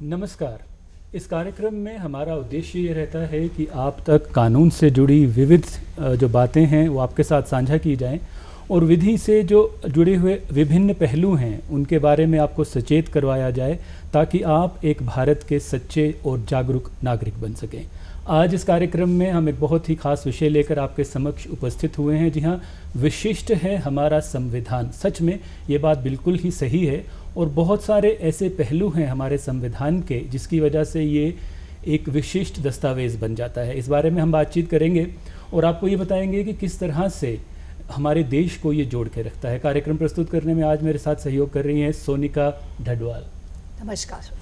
नमस्कार। इस कार्यक्रम में हमारा उद्देश्य ये रहता है कि आप तक कानून से जुड़ी विविध जो बातें हैं वो आपके साथ साझा की जाएं और विधि से जो जुड़े हुए विभिन्न पहलू हैं उनके बारे में आपको सचेत करवाया जाए ताकि आप एक भारत के सच्चे और जागरूक नागरिक बन सकें। आज इस कार्यक्रम में हम एक बहुत ही खास विषय लेकर आपके समक्ष उपस्थित हुए हैं। जी हाँ, विशिष्ट है हमारा संविधान। सच में ये बात बिल्कुल ही सही है और बहुत सारे ऐसे पहलू हैं हमारे संविधान के जिसकी वजह से ये एक विशिष्ट दस्तावेज़ बन जाता है। इस बारे में हम बातचीत करेंगे और आपको ये बताएंगे कि किस तरह से हमारे देश को ये जोड़ के रखता है। कार्यक्रम प्रस्तुत करने में आज मेरे साथ सहयोग कर रही हैं सोनिका ढडवाल। नमस्कार।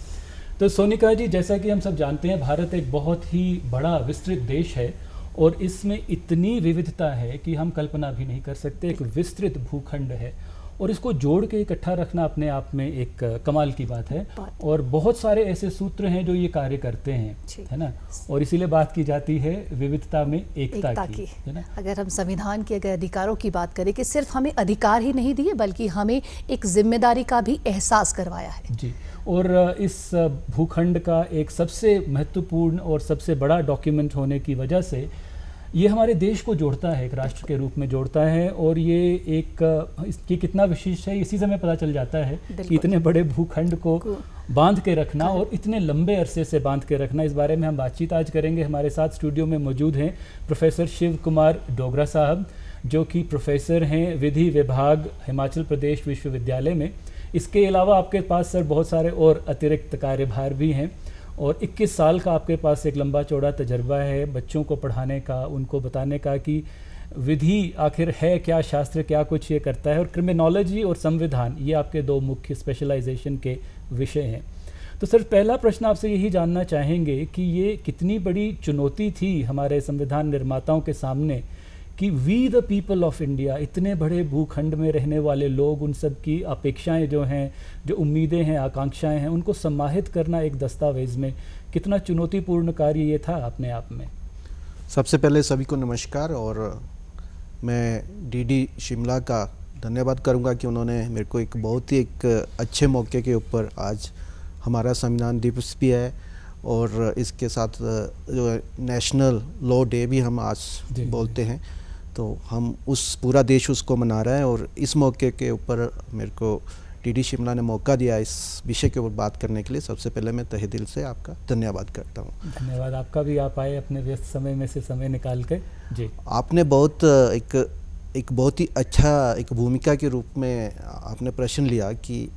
तो सोनिका जी, जैसा कि हम सब जानते हैं, भारत एक बहुत ही बड़ा विस्तृत देश है और इसमें इतनी विविधता है कि हम कल्पना भी नहीं कर सकते। एक विस्तृत भूखंड है और इसको जोड़ के इकट्ठा रखना अपने आप में एक कमाल की बात है और बहुत सारे ऐसे सूत्र हैं जो ये कार्य करते हैं, है ना। और इसीलिए बात की जाती है विविधता में एकता की, है ना। अगर हम संविधान के अधिकारों की बात करें कि सिर्फ हमें अधिकार ही नहीं दिए बल्कि हमें एक जिम्मेदारी का भी एहसास करवाया है जी। और इस भूखंड का एक सबसे महत्वपूर्ण और सबसे बड़ा डॉक्यूमेंट होने की वजह से ये हमारे देश को जोड़ता है, एक राष्ट्र के रूप में जोड़ता है। और ये एक इसकी कितना विशिष्ट है इसी से हमें पता चल जाता है कि इतने बड़े भूखंड को बांध के रखना और इतने लंबे अरसे से बांध के रखना, इस बारे में हम बातचीत आज करेंगे। हमारे साथ स्टूडियो में मौजूद हैं प्रोफेसर शिव कुमार डोगरा साहब, जो कि प्रोफेसर हैं विधि विभाग हिमाचल प्रदेश विश्वविद्यालय में। इसके अलावा आपके पास सर बहुत सारे और अतिरिक्त कार्यभार भी हैं और 21 साल का आपके पास एक लंबा चौड़ा तजर्बा है बच्चों को पढ़ाने का, उनको बताने का कि विधि आखिर है क्या, शास्त्र क्या कुछ ये करता है। और क्रिमिनोलॉजी और संविधान ये आपके दो मुख्य स्पेशलाइजेशन के विषय हैं। तो सर, पहला प्रश्न आपसे यही जानना चाहेंगे कि ये कितनी बड़ी चुनौती थी हमारे संविधान निर्माताओं के सामने कि we the people of India, इतने बड़े भूखंड में रहने वाले लोग, उन सब की अपेक्षाएं जो हैं, जो उम्मीदें हैं, आकांक्षाएं हैं, उनको समाहित करना एक दस्तावेज़ में कितना चुनौतीपूर्ण कार्य ये था अपने आप में। सबसे पहले सभी को नमस्कार और मैं डीडी शिमला का धन्यवाद करूंगा कि उन्होंने मेरे को एक बहुत ही एक अच्छे मौके के ऊपर, आज हमारा संविधान दिवस भी है और इसके साथ जो नेशनल लॉ डे भी हम आज बोलते हैं, तो हम उस पूरा देश उसको मना रहा है। और इस मौके के ऊपर मेरे को डीडी शिमला ने मौका दिया इस विषय के ऊपर बात करने के लिए। सबसे पहले मैं तहे दिल से आपका धन्यवाद करता हूँ। धन्यवाद आपका भी, आप आए अपने व्यस्त समय में से समय निकाल के जी। आपने बहुत एक बहुत ही अच्छा एक भूमिका के रूप में आपने प्रश्न लिया कि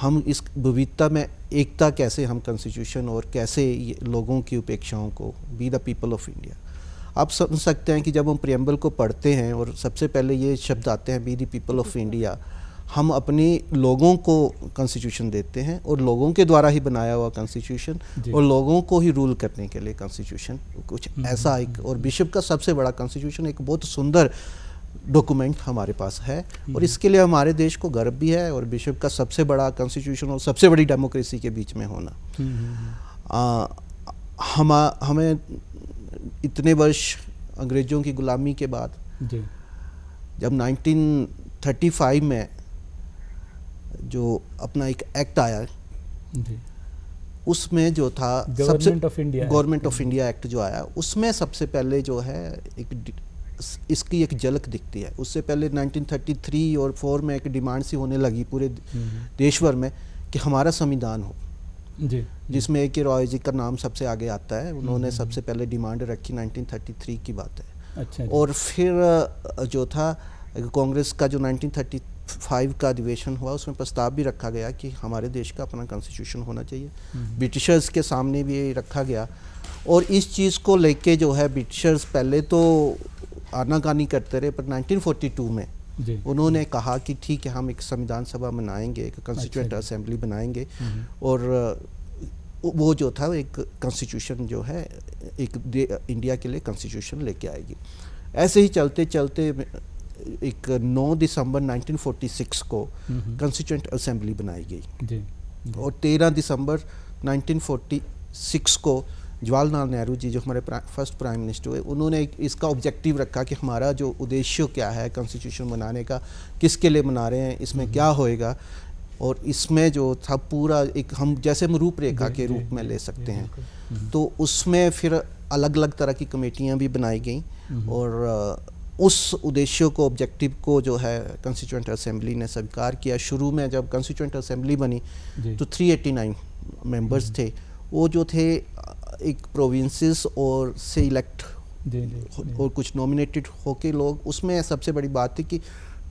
हम इस विविधता में एकता कैसे, हम कॉन्स्टिट्यूशन और कैसे लोगों की अपेक्षाओं को, B the people of India. आप समझ सकते हैं कि जब हम प्रियम्बल को पढ़ते हैं और सबसे पहले ये शब्द आते हैं B the people of India, हम अपने लोगों को कॉन्स्टिट्यूशन देते हैं और लोगों के द्वारा ही बनाया हुआ कॉन्स्टिट्यूशन और लोगों को ही रूल करने के लिए कॉन्स्टिट्यूशन कुछ ऐसा एक, और विश्व का सबसे बड़ा कॉन्स्टिट्यूशन एक बहुत सुंदर डॉक्यूमेंट हमारे पास है और इसके लिए हमारे देश को गर्व भी है। और विश्व का सबसे बड़ा कॉन्स्टिट्यूशन और सबसे बड़ी डेमोक्रेसी के बीच में होना, हमें इतने वर्ष अंग्रेज़ों की गुलामी के बाद जब 1935 में जो अपना एक एक्ट आया, उसमें जो था गवर्नमेंट ऑफ इंडिया एक्ट जो आया, उसमें सबसे पहले जो है इसकी एक झलक दिखती है। उससे पहले 1933 और 4 में एक डिमांड सी होने लगी पूरे देश भर में कि हमारा संविधान हो जी, जिसमें ए के रॉय जी का नाम सबसे आगे आता है। उन्होंने सबसे पहले डिमांड रखी, 1933 की बात है। अच्छा। और फिर जो था कांग्रेस का जो 1935 का अधिवेशन हुआ, उसमें प्रस्ताव भी रखा गया कि हमारे देश का अपना कॉन्स्टिट्यूशन होना चाहिए। ब्रिटिशर्स के सामने भी ये रखा गया और इस चीज़ को लेके जो है ब्रिटिशर्स पहले तो आनाकानी करते रहे, पर 1942 में उन्होंने कहा कि ठीक है, हम एक संविधान सभा बनाएंगे, एक कॉन्स्टिट्यूएंट असेंबली बनाएंगे और वो जो था एक कॉन्स्टिट्यूशन जो है एक इंडिया के लिए कॉन्स्टिट्यूशन लेके आएगी। ऐसे ही चलते चलते एक 9 दिसंबर 1946 को कॉन्स्टिट्यूएंट असेंबली बनाई गई और 13 दिसंबर 1946 को जवाहरलाल नेहरू जी जो हमारे फर्स्ट प्राइम मिनिस्टर हुए, उन्होंने इसका ऑब्जेक्टिव रखा कि हमारा जो उद्देश्य क्या है कॉन्स्टिट्यूशन बनाने का, किसके लिए बना रहे हैं, इसमें क्या होएगा। और इसमें जो था पूरा एक हम जैसे हम रूपरेखा के रूप में ले सकते हैं। तो उसमें फिर अलग अलग तरह की कमेटियां भी बनाई गई और उस उद्देश्य को, ऑब्जेक्टिव को जो है कॉन्स्टिट्यूएंट असेंबली ने स्वीकार किया। शुरू में जब कॉन्स्टिट्यूएंट असेंबली बनी तो 389 मेंबर्स थे। वो जो थे एक प्रोविंसेस और से इलेक्ट और कुछ नॉमिनेटेड होके लोग, उसमें सबसे बड़ी बात थी कि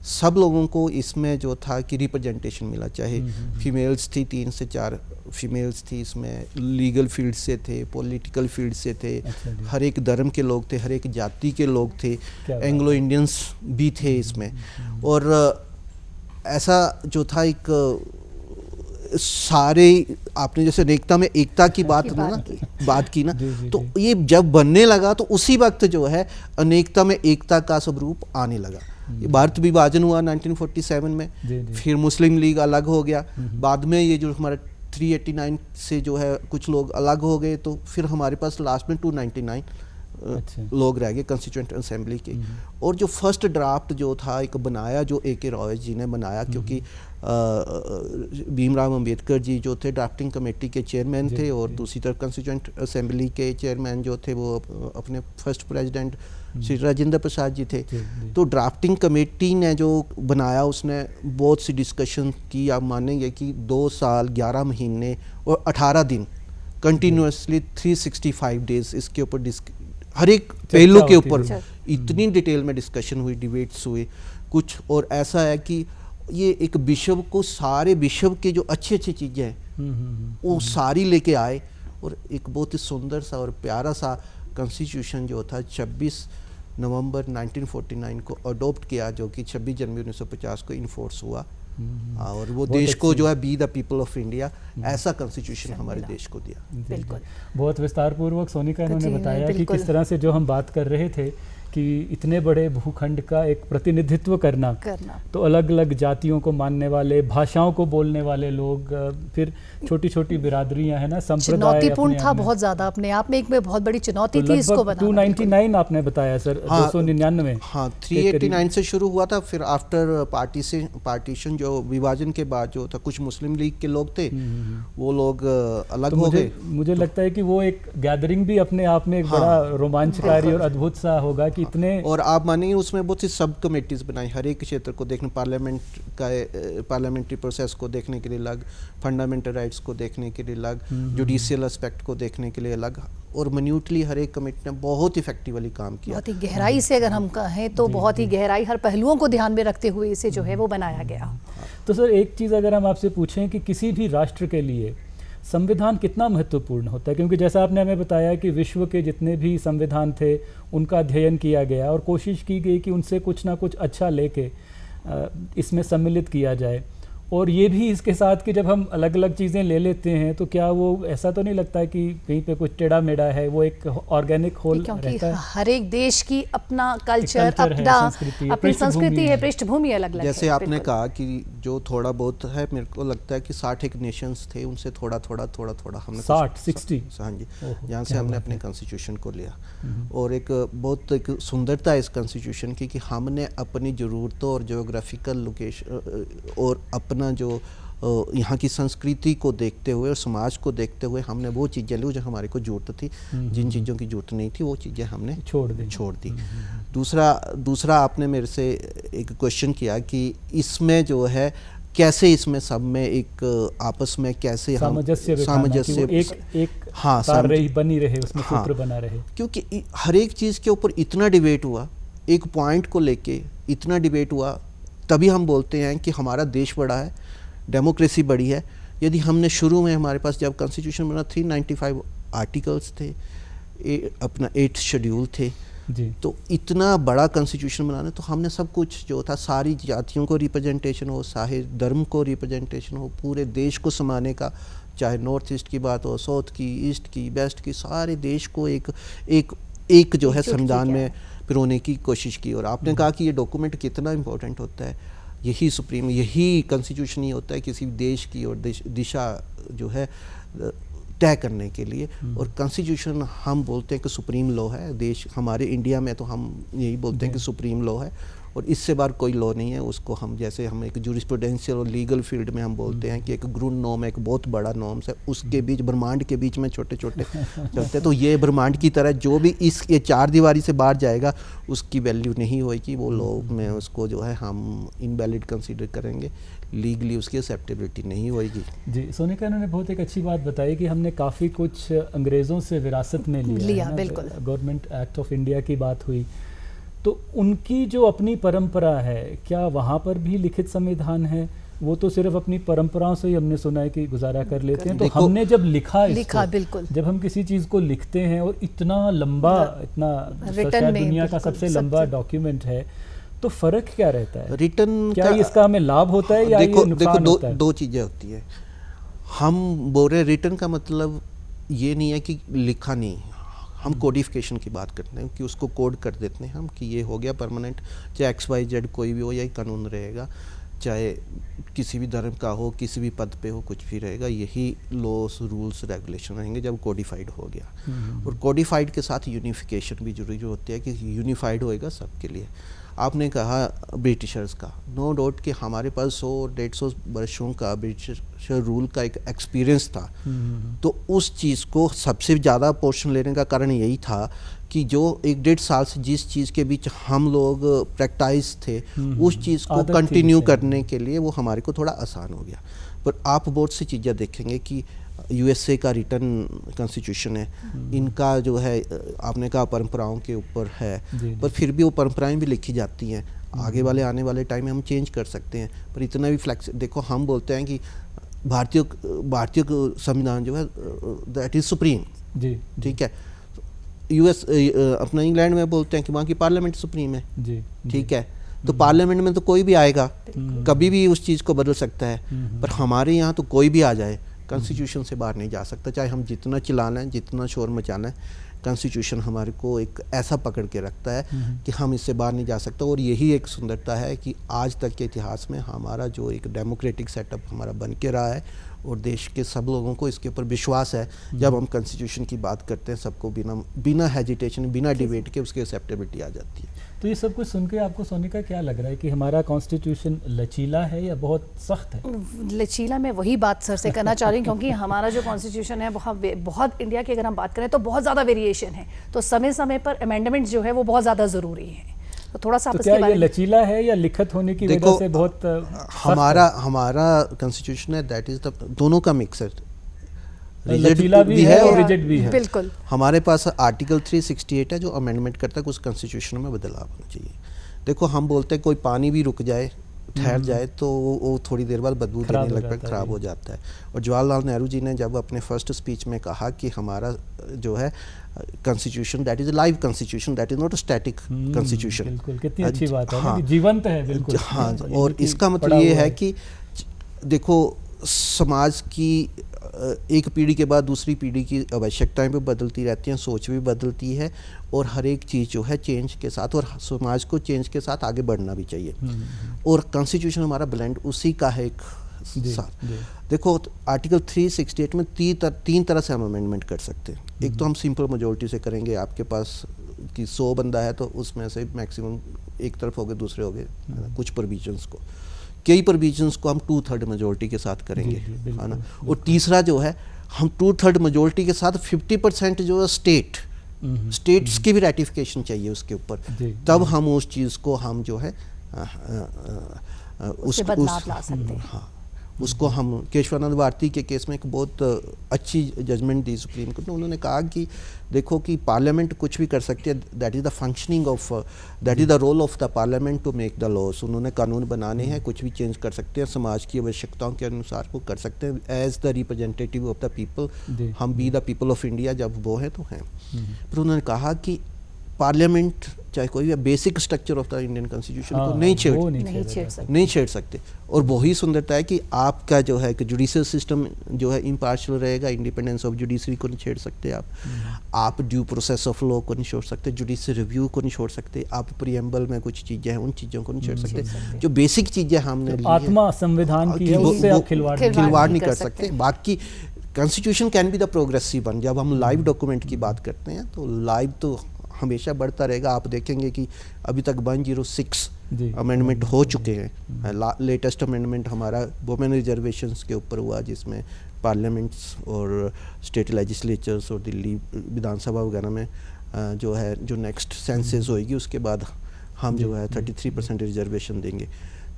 सब लोगों को इसमें जो था कि रिप्रेजेंटेशन मिला, चाहे फीमेल्स थी, 3 से 4 फीमेल्स थी इसमें, लीगल फील्ड से थे, पॉलिटिकल फील्ड से थे, हर एक धर्म के लोग थे, हर एक जाति के लोग थे, एंग्लो इंडियंस भी थे इसमें। और ऐसा जो था एक सारे आपने जैसे एकता में एकता की बात की ना तो ये जब बनने लगा तो उसी वक्त जो है अनेकता में एकता का स्वरूप आने लगा। भारत विभाजन हुआ 1947 में, फिर मुस्लिम लीग अलग हो गया, बाद में ये जो हमारा 389 से जो है कुछ लोग अलग हो गए, तो फिर हमारे पास लास्ट में 299 लोग रह गए कॉन्स्टिट्यूएंट असेंबली के। और जो फर्स्ट ड्राफ्ट जो था एक बनाया, जो A.K. रॉय जी ने बनाया, क्योंकि भीमराव अंबेडकर जी जो थे ड्राफ्टिंग कमेटी के चेयरमैन थे और दूसरी तरफ कॉन्स्टिट्यूएंट असेंबली के चेयरमैन जो थे वो अपने फर्स्ट प्रेसिडेंट श्री राजेंद्र प्रसाद जी थे। तो ड्राफ्टिंग कमेटी ने जो बनाया उसने बहुत सी डिस्कशन की। आप मानेंगे कि 2 साल 11 महीने और 18 दिन कंटिन्यूसली 365 डेज इसके ऊपर हर एक पहलू के ऊपर इतनी डिटेल में डिस्कशन हुई, डिबेट्स हुए कुछ। और ऐसा है कि ये एक विश्व को, सारे विश्व के जो अच्छी अच्छी चीज़ें हैं वो सारी लेके आए और एक बहुत ही सुंदर सा और प्यारा सा कॉन्स्टिट्यूशन जो था 26 नवंबर 1949 को अडॉप्ट किया, जो कि 26 जनवरी 1950 को इन्फोर्स हुआ। और वो देश को जो है B the people of India ऐसा कॉन्स्टिट्यूशन हमारे देश को दिया। बिल्कुल, बहुत विस्तार पूर्वक सोनिका इन्होंने बताया कि किस तरह से जो हम बात कर रहे थे कि इतने बड़े भूखंड का एक प्रतिनिधित्व करना। तो अलग अलग जातियों को मानने वाले, भाषाओं को बोलने वाले लोग, फिर छोटी छोटी बिरादरियां है ना, संप्रदाय, चुनौतीपूर्ण था बहुत ज़्यादा, अपने आप में एक में बहुत बड़ी चुनौती थी इसको बनाना। 299 आपने बताया सर, 299। हाँ, 389 से शुरू हुआ था, फिर आफ्टर पार्टीशन जो विभाजन के बाद जो था कुछ मुस्लिम लीग के लोग थे, वो लोग अलग हो गए। मुझे लगता है कि वो एक गैदरिंग भी अपने आप में एक बड़ा रोमांचकारी और अद्भुत सा होगा कि इतने। और आप मानेंगे उसमें बहुत सी सब कमेटीज बनाई, हर एक क्षेत्र को देखने, पार्लियामेंट्री प्रोसेस को देखने के लिए अलग, फंडामेंटल राइट्स को देखने के लिए अलग, जुडिशियल एस्पेक्ट को देखने के लिए अलग, और मिन्यूटली हर एक कमेटी ने बहुत इफेक्टिवली काम किया। बहुत ही गहराई से अगर हम कहें तो बहुत ही गहराई, हर पहलुओं को ध्यान में रखते हुए इसे जो है वो बनाया गया। तो सर एक चीज़ अगर हम आपसे पूछें कि किसी भी राष्ट्र के लिए संविधान कितना महत्वपूर्ण होता है, क्योंकि जैसा आपने हमें बताया कि विश्व के जितने भी संविधान थे उनका अध्ययन किया गया और कोशिश की गई कि उनसे कुछ ना कुछ अच्छा लेके इसमें सम्मिलित किया जाए। और ये भी इसके साथ कि जब हम अलग अलग चीज़ें ले लेते हैं तो क्या वो ऐसा तो नहीं लगता है कि कहीं पे कुछ टेढ़ा मेढ़ा है, वो एक ऑर्गेनिक होल रहता है? हर एक देश की अपना कल्चर, अपनी संस्कृति है, पृष्ठभूमि अलग अलग है। जैसे आपने कहा कि जो थोड़ा बहुत है, मेरे को लगता है कि 60 नेशंस थे, उनसे थोड़ा थोड़ा हमने 60 हाँ जी, यहाँ से हमने अपने कॉन्स्टिट्यूशन को लिया। और एक बहुत एक सुंदरता है इस कॉन्स्टिट्यूशन की कि हमने अपनी ज़रूरतों और जियोग्राफिकल लोकेशन और अपना जो यहाँ की संस्कृति को देखते हुए और समाज को देखते हुए हमने वो चीज़ें ली जो हमारे को जरूरत थी, जिन चीज़ों की जरूरत नहीं थी वो चीज़ें हमने छोड़ दी। दूसरा आपने मेरे से एक क्वेश्चन किया कि इसमें जो है कैसे इसमें सब में एक आपस में कैसे सामंजस्य एक बनी रहे, उसमें सूत्र बना रहे, क्योंकि हर एक चीज़ के ऊपर इतना डिबेट हुआ, एक पॉइंट को लेके इतना डिबेट हुआ, तभी हम बोलते हैं कि हमारा देश बड़ा है, डेमोक्रेसी बड़ी है। यदि हमने शुरू में हमारे पास जब कॉन्स्टिट्यूशन बना 395 आर्टिकल्स थे, अपना 8 शेड्यूल थे जी। तो इतना बड़ा कॉन्स्टिट्यूशन बनाने तो हमने सब कुछ जो था, सारी जातियों को रिप्रेजेंटेशन हो, सारे धर्म को रिप्रेजेंटेशन हो, पूरे देश को समाने का, चाहे नॉर्थ ईस्ट की बात हो, साउथ की, ईस्ट की, वेस्ट की, सारे देश को एक जो है संविधान में पिरोने की कोशिश की। और आपने कहा कि ये डॉक्यूमेंट कितना इम्पोर्टेंट होता है, यही कॉन्स्टिट्यूशन ही होता है किसी देश की और दिशा जो है तय करने के लिए। और कॉन्स्टिट्यूशन हम बोलते हैं कि सुप्रीम लॉ है, देश हमारे इंडिया में तो हम यही बोलते हैं कि सुप्रीम लॉ है। और इससे बाहर कोई लॉ नहीं है। उसको हम जैसे हम एक जूरिस्प्रूडेंशियल और लीगल फील्ड में हम बोलते हैं कि एक ग्रुन नॉर्म है, एक बहुत बड़ा नॉर्म्स है, उसके बीच ब्रह्मांड के बीच में छोटे छोटे चलते हैं। तो ये ब्रह्मांड की तरह जो भी इस ये चार दीवारी से बाहर जाएगा उसकी वैल्यू नहीं होगी, वो लॉ में उसको जो है हम इनवैलिड कंसीडर करेंगे, लीगली उसकी एक्सेप्टेबिलिटी नहीं होगी। जी, सोनिका इन्होंने बहुत एक अच्छी बात बताई कि हमने काफ़ी कुछ अंग्रेज़ों से विरासत में लिया बिल्कुल। गवर्नमेंट एक्ट ऑफ इंडिया की बात हुई, तो उनकी जो अपनी परंपरा है, क्या वहाँ पर भी लिखित संविधान है? वो तो सिर्फ अपनी परंपराओं से ही हमने सुना है कि गुजारा कर लेते हैं। तो हमने जब लिखा बिल्कुल, जब हम किसी चीज़ को लिखते हैं और इतना लंबा, इतना शायद दुनिया का सबसे लंबा डॉक्यूमेंट है, तो फ़र्क क्या रहता है? रिटर्न क्या इसका हमें लाभ होता है या ये नुकसान होता है? दो चीज़ें होती है। हम बोल रहे रिटर्न का मतलब ये नहीं है कि लिखा नहीं, हम कोडिफिकेशन की बात करते हैं कि उसको कोड कर देते हैं हम कि ये हो गया परमानेंट, चाहे XYZ कोई भी हो, यही कानून रहेगा, चाहे किसी भी धर्म का हो, किसी भी पद पे हो, कुछ भी रहेगा, यही लॉस रूल्स रेगुलेशन रहेंगे जब कोडिफाइड हो गया। और कोडिफाइड के साथ यूनिफिकेशन भी जरूरी होती है कि यूनिफाइड होएगा सबके लिए। आपने कहा ब्रिटिशर्स का, नो डाउट कि हमारे पास 100-150 वर्षों का ब्रिटिशर रूल का एक एक्सपीरियंस था। तो उस चीज़ को सबसे ज़्यादा पोर्शन लेने का कारण यही था कि जो 1-1.5 साल से जिस चीज़ के बीच हम लोग प्रैक्टिस थे, उस चीज़ को कंटिन्यू करने के लिए वो हमारे को थोड़ा आसान हो गया। पर आप बहुत सी चीज़ें देखेंगे कि USA का रिटर्न कॉन्स्टिट्यूशन है, इनका जो है आपने कहा परंपराओं के ऊपर है, पर फिर भी वो परंपराएं भी लिखी जाती हैं, आगे वाले आने वाले टाइम में हम चेंज कर सकते हैं। पर इतना भी फ्लैक्स देखो, हम बोलते हैं कि भारतीय संविधान जो है दैट इज़ सुप्रीम, जी, ठीक है। US अपना इंग्लैंड में बोलते हैं कि वहाँ की पार्लियामेंट सुप्रीम है, जी, ठीक है। तो पार्लियामेंट में तो कोई भी आएगा, कभी भी उस चीज़ को बदल सकता है। पर हमारे यहाँ तो कोई भी आ जाए, कॉन्स्टिट्यूशन से बाहर नहीं जा सकता, चाहे हम जितना चिल्लाना है, जितना शोर मचाना है, कॉन्स्टिट्यूशन हमारे को एक ऐसा पकड़ के रखता है कि हम इससे बाहर नहीं जा सकता। और यही एक सुंदरता है कि आज तक के इतिहास में हमारा जो एक डेमोक्रेटिक सेटअप हमारा बन के रहा है, और देश के सब लोगों को इसके ऊपर विश्वास है। जब हम कॉन्स्टिट्यूशन की बात करते हैं, सबको बिना हेजिटेशन, बिना डिबेट के उसकी एक्सेप्टेबिलिटी आ जाती है। तो ये सब कुछ सुन के आपको सोनिका क्या लग रहा है कि हमारा कॉन्स्टिट्यूशन लचीला है या बहुत सख्त है? लचीला, मैं वही बात सर से करना चाह रही हूँ, क्योंकि हमारा जो कॉन्स्टिट्यूशन है बहुत इंडिया की अगर हम बात करें तो बहुत ज़्यादा वेरिएशन है, तो समय समय पर अमेंडमेंट जो है वो बहुत ज़्यादा ज़रूरी है। तो थोड़ा सा तो क्या ये लचीला है या लिखत होने की वजह से बहुत हमारा कॉन्स्टिट्यूशन है दैट इज द दोनों का मिक्स है, लचीला भी है और रिजिड भी है। बिल्कुल। हमारे पास आर्टिकल 368 है जो अमेंडमेंट करता है कि उस कॉन्स्टिट्यूशन में बदलाव होना चाहिए। देखो, हम बोलते हैं कोई पानी भी रुक जाए, ठहर जाए, तो वो थोड़ी देर बाद बदबू देने लगता है, ख़राब हो जाता है। और जवाहरलाल नेहरू जी ने जब अपने फर्स्ट स्पीच में कहा कि हमारा जो है constitution that is a live constitution, that is not a static constitution. बिल्कुल, कितनी अच्छी बात है, हाँ, जीवंत है, बिल्कुल। हाँ, और इसका मतलब ये है कि देखो, समाज की एक पीढ़ी के बाद दूसरी पीढ़ी की आवश्यकताएं भी बदलती रहती हैं, सोच भी बदलती है, और हर एक चीज़ जो है चेंज के साथ, और समाज को चेंज के साथ आगे बढ़ना भी चाहिए। और कॉन्स्टिट्यूशन हमारा ब्लेंड उसी का है एक साथ। देखो, आर्टिकल 368 में तीन तरह से हम अमेंडमेंट कर सकते हैं। एक तो हम सिंपल मेजोरिटी से करेंगे, आपके पास कि 100 बंदा है तो उसमें से मैक्सिमम एक तरफ हो गए, दूसरे हो गए, कुछ प्रोविजंस को, कई प्रोविजंस को हम 2/3 मेजोरिटी के साथ करेंगे, है ना। और तीसरा जो है, हम 2/3 मेजोरिटी के साथ 50% जो है स्टेट्स की भी रेटिफिकेशन चाहिए उसके ऊपर, तब हम उस चीज़ को हम जो है बदलाव ला सकते हैं। हाँ, उसको हम केशवानंद भारती के केस में एक बहुत अच्छी जजमेंट दी सुप्रीम कोर्ट ने। उन्होंने कहा कि देखो कि पार्लियामेंट कुछ भी कर सकती है, that is the functioning of, that is the role of the parliament to make the laws. उन्होंने कानून बनाने हैं, कुछ भी चेंज कर सकते हैं, समाज की आवश्यकताओं के अनुसार वो कर सकते हैं as the representative of the people. हम be the people of India जब वो है तो हैं। फिर उन्होंने कहा कि पार्लियामेंट चाहे कोई भी basic structure of the Indian constitution को नहीं छेड़ सकते। और वही सुंदरता है कि आपका जो है कि जुडिशियल सिस्टम जो है इम्पार्शियल रहेगा, इंडिपेंडेंस ऑफ जुडिशरी को नहीं छेड़ सकते आप ड्यू प्रोसेस ऑफ लॉ को नहीं छोड़ सकते, जुडिशियल रिव्यू को नहीं छोड़ सकते, आप प्रियम्बल में कुछ चीज़ें हैं उन चीज़ों को नहीं छेड़ सकते। जो बेसिक चीज़ें हमने आत्मा संविधान की है, उससे आप खिलवाड़ नहीं कर सकते। बाकी constitution can be the progressive one. जब हम लाइव डॉक्यूमेंट की बात करते हैं तो लाइव तो हमेशा बढ़ता रहेगा। आप देखेंगे कि अभी तक 106 अमेंडमेंट हो चुके हैं। लेटेस्ट अमेंडमेंट हमारा वुमेन रिजर्वेशंस के ऊपर हुआ, जिसमें पार्लियामेंट्स और स्टेट लेजिस्लेचर्स और दिल्ली विधानसभा वगैरह में जो है जो नेक्स्ट सेंसस होएगी उसके बाद हम जो है 33% रिजर्वेशन देंगे।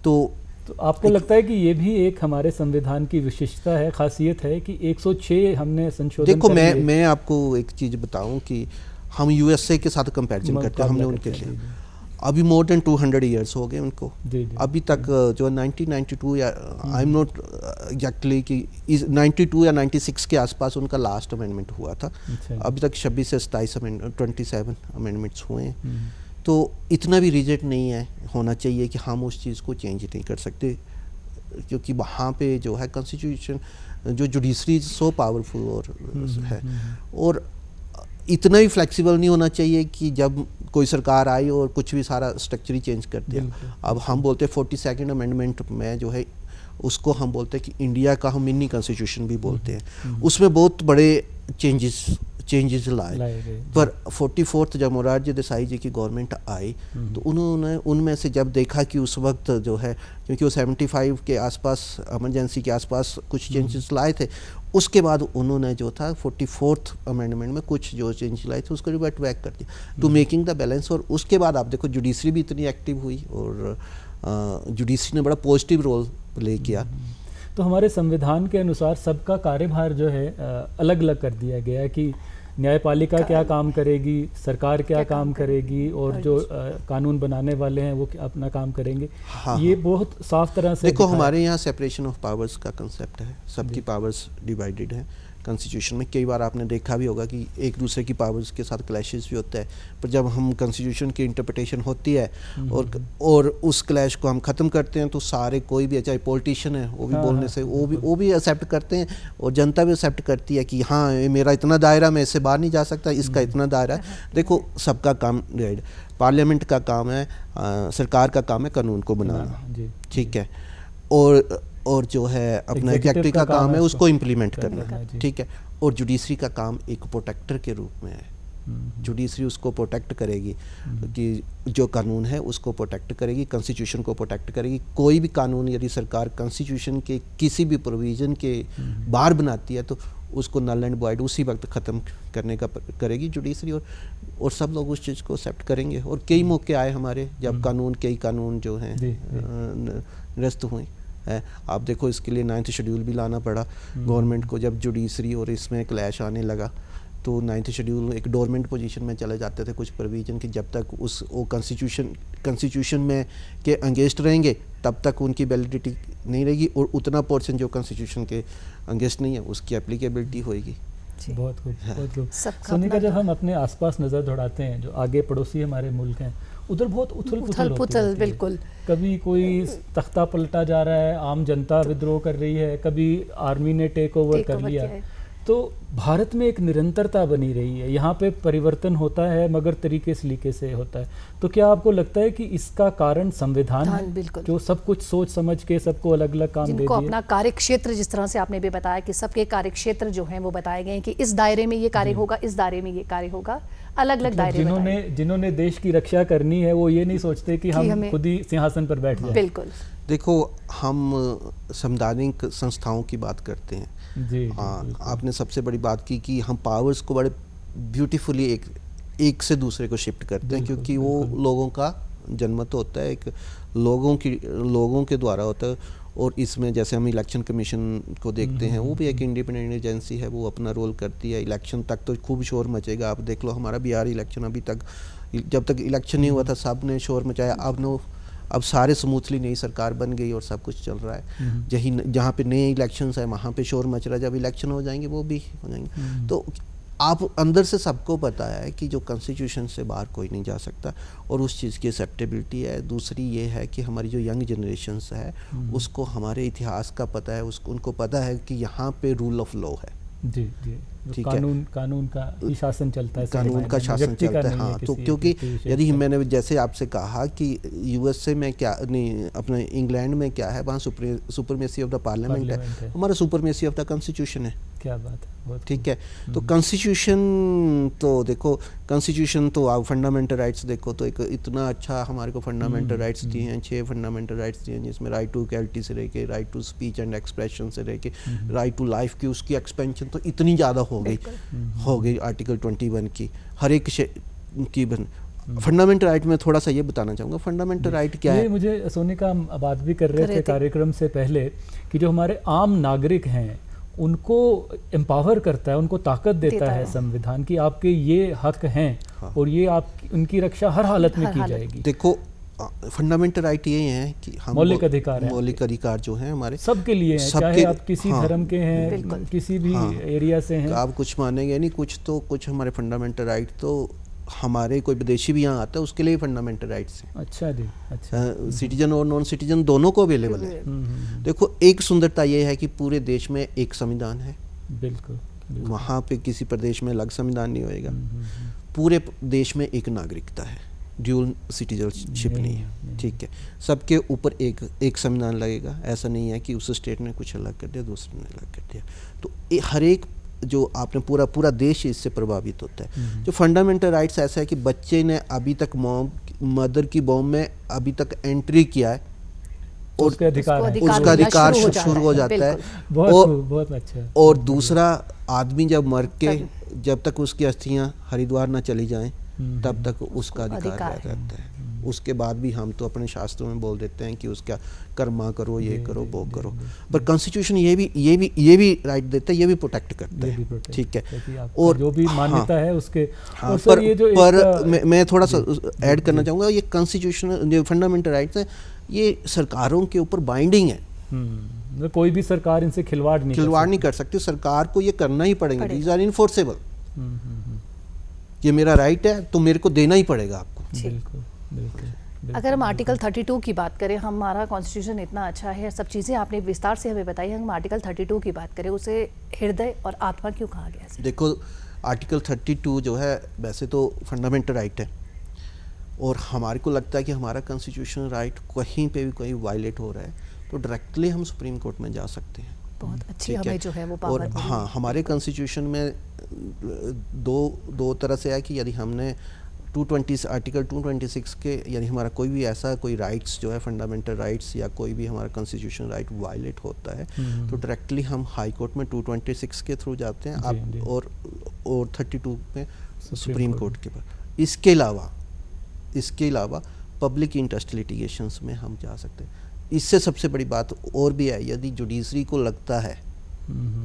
तो आपको लगता है कि ये भी एक हमारे संविधान की विशिष्टता है, खासियत है कि 106 हमने संशोधन देखो मैं आपको एक चीज़ बताऊं कि हम यूएसए के साथ कंपैरिजन करते हैं, हमने उनके लिए अभी मोर देन 200 ईयर्स हो गए उनको। अभी तक जो 1992 या आई एम नॉट एग्जैक्टली कि 92 या 96 के आसपास उनका लास्ट अमेंडमेंट हुआ था। अभी तक 26 से 27 अमेंडमेंट्स हुए हैं। तो इतना भी रिजिड नहीं है होना चाहिए कि हम उस चीज़ को चेंज नहीं कर सकते, क्योंकि वहाँ पे जो है कॉन्स्टिट्यूशन जो जुडिशरी सो पावरफुल और है, और इतना भी फ्लेक्सिबल नहीं होना चाहिए कि जब कोई सरकार आई और कुछ भी सारा स्ट्रक्चर ही चेंज कर दिया। अब हम बोलते हैं 42nd अमेंडमेंट में जो है उसको हम बोलते हैं कि इंडिया का हम मिनी कॉन्स्टिट्यूशन भी बोलते हैं। उसमें बहुत बड़े चेंजेस लाए, पर 44th जब मोरारजी देसाई जी की गवर्नमेंट आई तो उन्होंने उनमें से जब देखा कि उस वक्त जो है, क्योंकि वो 75 के आसपास इमरजेंसी के आसपास कुछ चेंजेस लाए थे, उसके बाद उन्होंने जो था 44th अमेंडमेंट में कुछ जो चेंज लाए थे उसको रिवर्ट बैक कर दिया टू मेकिंग द बैलेंस। और उसके बाद आप देखो जुडिशरी भी इतनी एक्टिव हुई और जुडिशरी ने बड़ा पॉजिटिव रोल प्ले किया। तो हमारे संविधान के अनुसार सबका कार्यभार जो है अलग अलग कर दिया गया है कि न्यायपालिका क्या काम करेगी, सरकार क्या काम करेगी, और जो कानून बनाने वाले हैं वो अपना काम करेंगे। ये बहुत साफ तरह से देखो हमारे यहाँ सेपरेशन ऑफ पावर्स का कंसेप्ट है, सबकी पावर्स डिवाइडेड है कॉन्स्टिट्यूशन में। कई बार आपने देखा भी होगा कि एक दूसरे की पावर्स के साथ क्लैशेस भी होता है, पर जब हम कॉन्स्टिट्यूशन की इंटरप्रिटेशन होती है और उस क्लैश को हम ख़त्म करते हैं तो सारे कोई भी चाहे पॉलिटिशियन है वो भी बोलने से वो भी एक्सेप्ट करते हैं और जनता भी एक्सेप्ट करती है कि हाँ मेरा इतना दायरा, मैं इससे बाहर नहीं जा सकता, इसका इतना दायरा है। देखो सबका काम राइट, पार्लियामेंट का काम है, सरकार का काम है कानून को बनाना, ठीक है, और जो है अपना एग्जीक्यूटिव का काम है उसको इम्प्लीमेंट करना, ठीक है, और जुडिशरी का काम एक प्रोटेक्टर के रूप में है। जुडिशरी उसको प्रोटेक्ट करेगी कि जो कानून है उसको प्रोटेक्ट करेगी, कॉन्स्टिट्यूशन को प्रोटेक्ट करेगी। कोई भी कानून यदि सरकार कॉन्स्टिट्यूशन के किसी भी प्रोविज़न के बाहर बनाती है तो उसको नल एंड वॉइड उसी वक्त ख़त्म करने का करेगी जुडिशरी, और सब लोग उस चीज़ को एक्सेप्ट करेंगे। और कई मौके आए हमारे जब कई कानून जो हैं निरस्त हुए है। आप देखो इसके लिए 9th शेड्यूल भी लाना पड़ा गवर्नमेंट को, जब जुडिशरी और इसमें क्लैश आने लगा तो 9th शेड्यूल एक डोरमेंट पोजीशन में चले जाते थे कुछ प्रोविजन कि जब तक वो कॉन्स्टिट्यूशन में के अगेंस्ट रहेंगे तब तक उनकी वैलिडिटी नहीं रहेगी, और उतना पोर्शन जो कॉन्स्टिट्यूशन के अगेंस्ट नहीं है उसकी एप्लीकेबिलिटी होएगी। बहुत खूब, बहुत खूब। सोनिका, जब हम अपने आसपास नज़र दौड़ाते हैं, जो आगे पड़ोसी हमारे मुल्क हैं, उधर बहुत उथल पुथल बिल्कुल, कभी कोई तख्ता पलटा जा रहा है, आम जनता विद्रोह कर रही है, कभी आर्मी ने टेक ओवर कर लिया। तो भारत में एक निरंतरता बनी रही है, यहाँ पे परिवर्तन होता है मगर तरीके सलीके से होता है। तो क्या आपको लगता है कि इसका कारण संविधान है, जो सब कुछ सोच समझ के सबको अलग अलग काम दे दिए? अपना कार्य क्षेत्र, जिस तरह से आपने भी बताया कि सबके कार्य क्षेत्र जो हैं वो बताए गए हैं कि इस दायरे में ये कार्य होगा, इस दायरे में ये कार्य होगा, अलग अलग दायरे। जिन्होंने देश की रक्षा करनी है वो ये नहीं सोचते कि हम खुद ही सिंहासन पर बैठ जाएं। बिल्कुल। देखो हम संवैधानिक संस्थाओं की बात करते हैं जी, आपने सबसे बड़ी बात की कि हम पावर्स को बड़े ब्यूटीफुली एक से दूसरे को शिफ्ट करते हैं, क्योंकि वो लोगों का जनमत होता है, एक लोगों के द्वारा होता है। और इसमें जैसे हम इलेक्शन कमीशन को देखते हैं, वो भी एक इंडिपेंडेंट एजेंसी है, वो अपना रोल करती है। इलेक्शन तक तो खूब शोर मचेगा, आप देख लो हमारा बिहार इलेक्शन अभी तक, जब तक इलेक्शन नहीं हुआ था सब ने शोर मचाया। अब सारे स्मूथली नई सरकार बन गई और सब कुछ चल रहा है। जहाँ पे नए इलेक्शंस है वहाँ पे शोर मच रहा है, जब इलेक्शन हो जाएंगे वो भी हो जाएंगे। तो आप अंदर से सबको पता है कि जो कॉन्स्टिट्यूशन से बाहर कोई नहीं जा सकता, और उस चीज़ की एक्सेप्टेबिलिटी है। दूसरी ये है कि हमारी जो यंग जनरेशन्स है उसको हमारे इतिहास का पता है, उनको पता है कि यहाँ पे रूल ऑफ लॉ है। जी जी। ठीक है, कानून का ही शासन चलता है, कानून का शासन चलता है। हाँ, तो क्योंकि यदि मैंने जैसे आपसे कहा कि यूएसए में क्या नहीं, अपने इंग्लैंड में क्या है, वहाँ सुपरमेसी ऑफ द पार्लियामेंट है, हमारा सुपरमेसी ऑफ द कॉन्स्टिट्यूशन है। क्या बात है, ठीक है। तो कॉन्स्टिट्यूशन तो देखो, कॉन्स्टिट्यूशन तो आप फंडामेंटल राइट्स देखो तो एक इतना अच्छा हमारे को फंडामेंटल राइट्स दिए हैं, 6 फंडामेंटल राइट्स दिए हैं, जिसमें राइट टू इक्वलिटी से लेके right to speech and expression से लेके राइट टू लाइफ की उसकी एक्सपेंशन तो इतनी ज़्यादा हो गई आर्टिकल 21 की हर एक की फंडामेंटल राइट में थोड़ा सा ये बताना चाहूँगा, फंडामेंटल राइट क्या है। मुझे सोने का हम बात भी कर रहे थे कार्यक्रम से पहले कि जो हमारे आम नागरिक हैं उनको एम्पावर करता है, उनको ताकत देता है संविधान की, आपके ये हक हैं। हाँ। और ये आप उनकी रक्षा हर हालत में की जाएगी। देखो फंडामेंटल राइट ये है कि हम मौलिक अधिकार है, मौलिक अधिकार जो हैं हमारे सबके लिए हैं, चाहे आप किसी धर्म के हैं, किसी भी एरिया से हैं। आप कुछ मानेंगे नहीं, कुछ हमारे फंडामेंटल राइट तो हमारे कोई विदेशी भी यहाँ आता है उसके लिए फंडामेंटल राइट्स हैं। अच्छा जी, अच्छा। सिटीजन और नॉन सिटीजन दोनों को अवेलेबल है। देखो एक सुंदरता ये है कि पूरे देश में एक संविधान है। बिल्कुल। वहाँ पे किसी प्रदेश में अलग संविधान नहीं होएगा। पूरे देश में एक नागरिकता है, ड्यूल सिटीजनशिप नहीं है। ठीक है, सबके ऊपर एक संविधान लगेगा। ऐसा नहीं है कि उस स्टेट ने कुछ अलग कर दिया, दूसरे ने अलग कर दिया। तो हर एक जो आपने पूरा देश इससे प्रभावित होता है। जो फंडामेंटल राइट्स ऐसा है कि बच्चे ने अभी तक मदर की बॉम में अभी तक एंट्री किया है और उसका अधिकार शुरू हो जाता है। बहुत अच्छा। और दूसरा आदमी जब मर के जब तक उसकी अस्थियां हरिद्वार ना चली जाएं तब तक उसका अधिकार रहता है। उसके बाद भी हम तो अपने शास्त्रों में बोल देते हैं कि उसका कर्मा करो, ये करो, वो करो, पर कॉन्स्टिट्यूशन ये भी राइट देता है, ये भी प्रोटेक्ट करता है। ठीक है, और जो भी मान्यता है उसके। हाँ, पर मैं थोड़ा सा ऐड करना चाहूँगा, ये कॉन्स्टिट्यूशनल जो फंडामेंटल राइट्स हैं ये सरकारों के ऊपर बाइंडिंग है। कोई भी सरकार इनसे खिलवाड़ नहीं कर सकती। सरकार को ये करना ही पड़ेगा। These are enforceable. ये मेरा राइट है तो मेरे को देना ही पड़ेगा आपको। बिल्कुल। अगर हम आर्टिकल 32 की बात करें, हमारा कॉन्स्टिट्यूशन इतना अच्छा है, सब चीज़ें आपने विस्तार से हमें बताई। हम आर्टिकल 32 की बात करें, उसे हृदय और आत्मा क्यों कहा गया है? देखो आर्टिकल 32 जो है वैसे तो फंडामेंटल राइट है और हमारे को लगता है कि हमारा कॉन्स्टिट्यूशनल राइट कहीं पे भी कोई वायलेट हो रहा है तो डायरेक्टली हम सुप्रीम कोर्ट में जा सकते हैं। बहुत अच्छी हमें जो है वो पावर। और हाँ, हमारे कॉन्स्टिट्यूशन में दो तरह से है कि यदि हमने आर्टिकल 226 के यानी हमारा कोई भी ऐसा कोई राइट्स जो है फंडामेंटल राइट्स या कोई भी हमारा कॉन्स्टिट्यूशन राइट वायलेट होता है तो डायरेक्टली हम हाई कोर्ट में 226 के थ्रू जाते हैं आप और 32 में सुप्रीम कोर्ट के पास। इसके अलावा पब्लिक इंटरेस्ट लिटिगेशंस में हम जा सकते हैं। इससे सबसे बड़ी बात और भी है, यदि जुडिशरी को लगता है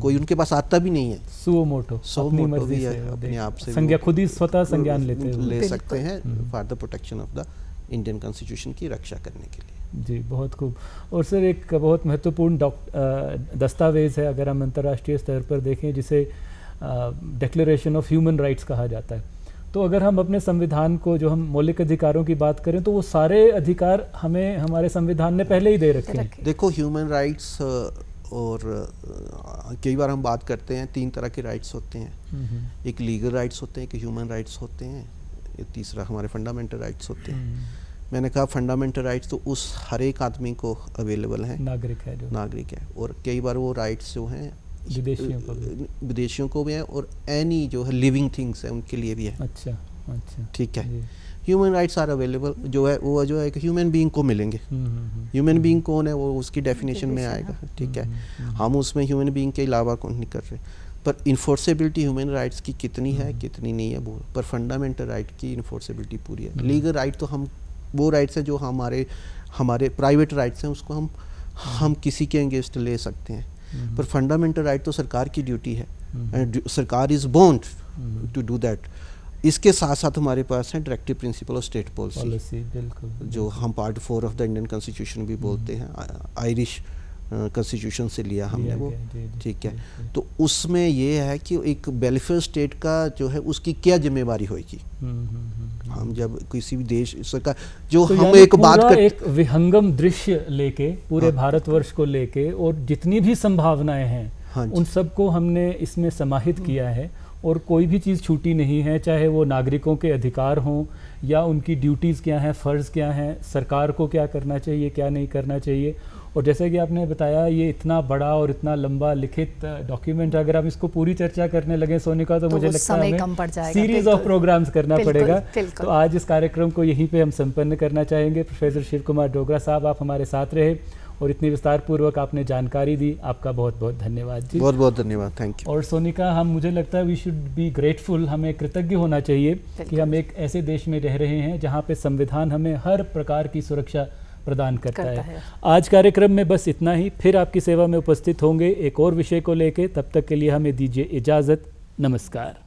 कोई उनके पास आता भी नहीं है, सुओ मोटो भी है, अपने आप से संज्ञा खुद ही स्वतः संज्ञान ले सकते हैं for the protection of the Indian constitution की रक्षा करने के लिए। जी, बहुत खूब। और सर एक बहुत महत्वपूर्ण दस्तावेज है अगर हम अंतर्राष्ट्रीय स्तर पर देखें, जिसे डिक्लेरेशन ऑफ ह्यूमन राइट्स कहा जाता है। तो अगर हम अपने संविधान को, जो हम मौलिक अधिकारों की बात करें, तो वो सारे अधिकार हमें हमारे संविधान ने पहले ही दे रखे हैं। देखो ह्यूमन राइट्स और कई बार हम बात करते हैं 3 तरह के राइट्स होते हैं। एक लीगल राइट्स होते हैं, एक ह्यूमन राइट्स होते हैं, एक तीसरा हमारे फंडामेंटल राइट्स होते हैं। मैंने कहा फंडामेंटल राइट्स तो उस हर एक आदमी को अवेलेबल है, नागरिक है। और कई बार वो राइट्स जो हैं विदेशियों को भी है और एनी जो है लिविंग थिंग्स है उनके लिए भी है। अच्छा। ठीक है, ह्यूमन राइट्स आर अवेलेबल जो है वो जो है एक ह्यूमन बीइंग को मिलेंगे। ह्यूमन बीइंग कौन है वो उसकी डेफिनेशन में आएगा। ठीक है, हम उसमें ह्यूमन बीइंग के अलावा कौन नहीं कर रहे, पर इन्फोर्सेबिलिटी ह्यूमन राइट्स की कितनी है कितनी नहीं है वो, पर फंडामेंटल राइट की इन्फोर्सेबिलिटी पूरी है। लीगल राइट तो हम वो राइट्स हैं जो हमारे प्राइवेट राइट्स हैं, उसको हम किसी के अगेंस्ट ले सकते हैं, पर फंडामेंटल राइट तो सरकार की ड्यूटी है एंड सरकार is bound to do that. इसके साथ साथ हमारे पास है directive principle of state policy, जो हम part 4 of the Indian constitution भी बोलते हैं, आयरिश कॉन्स्टिट्यूशन से लिया हमने वो। ठीक है, तो उसमें ये है कि एक वेलफेयर स्टेट का जो है उसकी क्या जिम्मेवारी होगी। हम जब किसी भी देश सरकार जो तो हम एक बात कर एक विहंगम दृश्य लेके पूरे भारतवर्ष को लेके और जितनी भी संभावनाएं हैं हाँ जी। उन सबको हमने इसमें समाहित किया है और कोई भी चीज़ छूटी नहीं है, चाहे वो नागरिकों के अधिकार हों या उनकी ड्यूटीज़ क्या हैं, फ़र्ज़ क्या हैं, सरकार को क्या करना चाहिए, क्या नहीं करना चाहिए। और जैसे कि आपने बताया, ये इतना बड़ा और इतना लंबा लिखित डॉक्यूमेंट, अगर हम इसको पूरी चर्चा करने लगे सोनिका तो मुझे लगता है हमें सीरीज़ ऑफ प्रोग्राम्स करना पड़ेगा। तो आज इस कार्यक्रम को यहीं पे हम संपन्न करना चाहेंगे। प्रोफेसर शिव कुमार डोगरा साहब, आप हमारे साथ रहे और इतनी विस्तार पूर्वक आपने जानकारी दी, आपका बहुत बहुत धन्यवाद जी। बहुत बहुत धन्यवाद, थैंक यू। और सोनिका, हम मुझे लगता है वी शुड बी ग्रेटफुल, हमें कृतज्ञ होना चाहिए कि हम एक ऐसे देश में रह रहे हैं जहाँ पे संविधान हमें हर प्रकार की सुरक्षा प्रदान करता है। आज कार्यक्रम में बस इतना ही, फिर आपकी सेवा में उपस्थित होंगे एक और विषय को लेके। तब तक के लिए हमें दीजिए इजाज़त। नमस्कार।